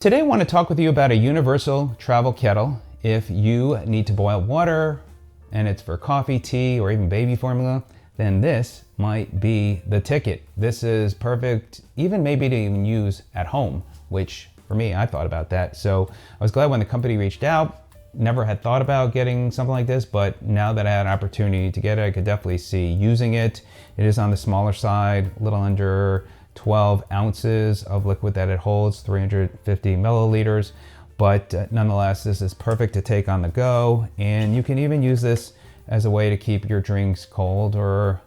Today I want to talk with you about a universal travel kettle. If you need to boil water and it's for coffee, tea, or even baby formula, then this might be the ticket. This is perfect, even maybe to even use at home, which for me, I thought about that. So I was glad when the company reached out. Never had thought about getting something like this, but now that I had an opportunity to get it, I could definitely see using it. It is on the smaller side, a little under 12 ounces of liquid that it holds, 350 milliliters. But nonetheless, this is perfect to take on the go. And you can even use this as a way to keep your drinks cold or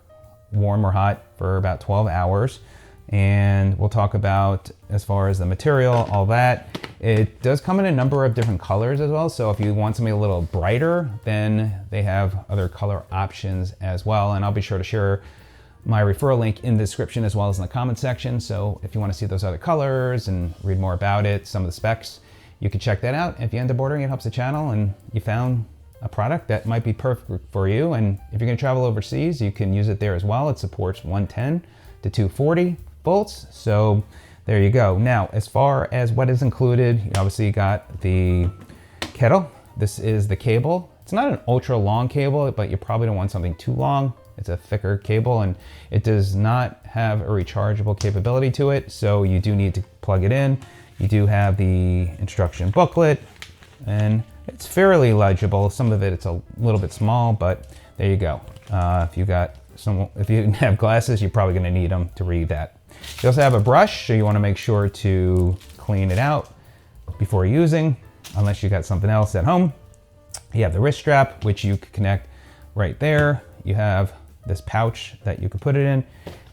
warm or hot for about 12 hours. And we'll talk about, as far as the material, all that. It does come in a number of different colors as well. So if you want something a little brighter, then they have other color options as well. And I'll be sure to share my referral link in the description as well as in the comment section. So if you want to see those other colors and read more about it, some of the specs, you can check that out. If you end up ordering, it helps the channel and you found a product that might be perfect for you. And if you're going to travel overseas, you can use it there as well. It supports 110 to 240 volts. So there you go. Now, as far as what is included, you obviously got the kettle. This is the cable. It's not an ultra long cable, but you probably don't want something too long. It's a thicker cable and it does not have a rechargeable capability to it. So you do need to plug it in. You do have the instruction booklet and it's fairly legible. Some of it, it's a little bit small, but there you go. If you have glasses, you're probably gonna need them to read that. You also have a brush, so you wanna make sure to clean it out before using, unless you got something else at home. You have the wrist strap, which you can connect right there. You have this pouch that you can put it in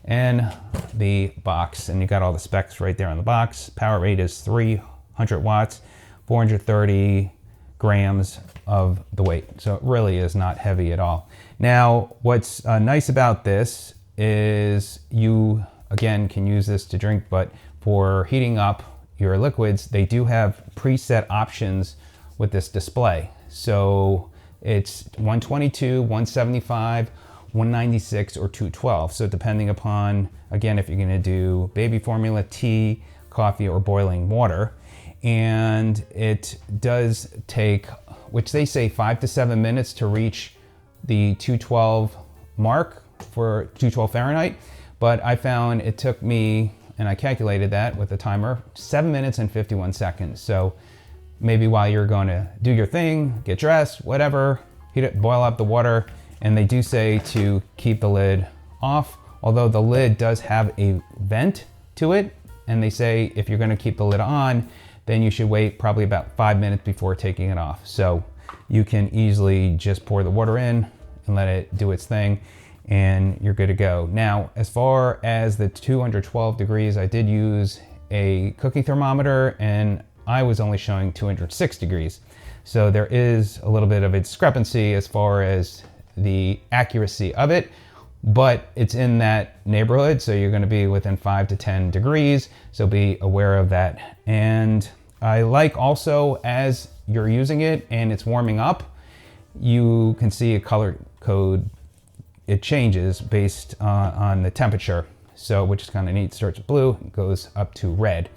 and the box, and you got all the specs right there on the box. Power rate is 300 watts, 430 grams of the weight. So it really is not heavy at all. Now, what's nice about this is you, again, can use this to drink, but for heating up your liquids, they do have preset options with this display. So it's 122, 175, 196, or 212. So depending upon, again, if you're gonna do baby formula, tea, coffee, or boiling water. And it does take, which they say 5 to 7 minutes to reach the 212 mark for 212 Fahrenheit. But I found it took me, and I calculated that with a timer, 7 minutes and 51 seconds. So maybe while you're going to do your thing, get dressed, whatever, heat it, boil up the water. And they do say to keep the lid off, although the lid does have a vent to it. And they say if you're going to keep the lid on, then you should wait probably about 5 minutes before taking it off. So you can easily just pour the water in and let it do its thing and you're good to go. Now, as far as the 212 degrees, I did use a cookie thermometer and I was only showing 206 degrees. So there is a little bit of a discrepancy as far as the accuracy of it, but it's in that neighborhood. So you're going to be within 5 to 10 degrees. So be aware of that. And I like also, as you're using it and it's warming up, you can see a color code. It changes based on the temperature. So, which is kind of neat. Starts blue, goes up to red.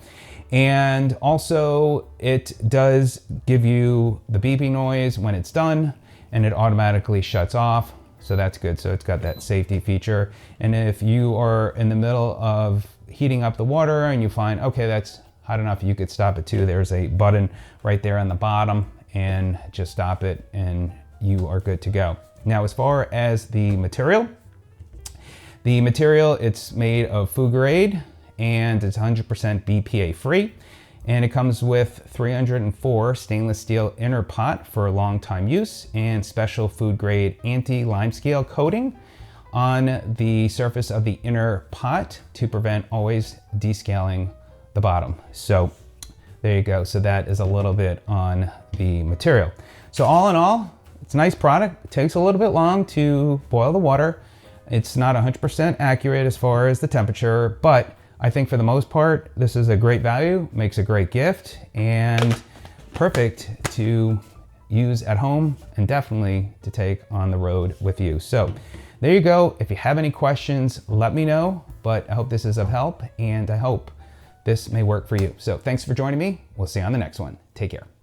And also it does give you the beeping noise when it's done and it automatically shuts off. So that's good. So it's got that safety feature. And if you are in the middle of heating up the water and you find, okay, that's hot enough, you could stop it too. There's a button right there on the bottom and just stop it and you are good to go. Now, as far as the material, it's made of food grade and it's 100% BPA free. And it comes with 304 stainless steel inner pot for long time use and special food grade anti-limescale coating on the surface of the inner pot to prevent always descaling the bottom. So there you go. So that is a little bit on the material. So all in all, it's a nice product. It takes a little bit long to boil the water. It's not 100% accurate as far as the temperature, but I think for the most part, this is a great value, makes a great gift, and perfect to use at home and definitely to take on the road with you. So there you go. If you have any questions, let me know, but I hope this is of help, and I hope this may work for you. So thanks for joining me. We'll see you on the next one. Take care.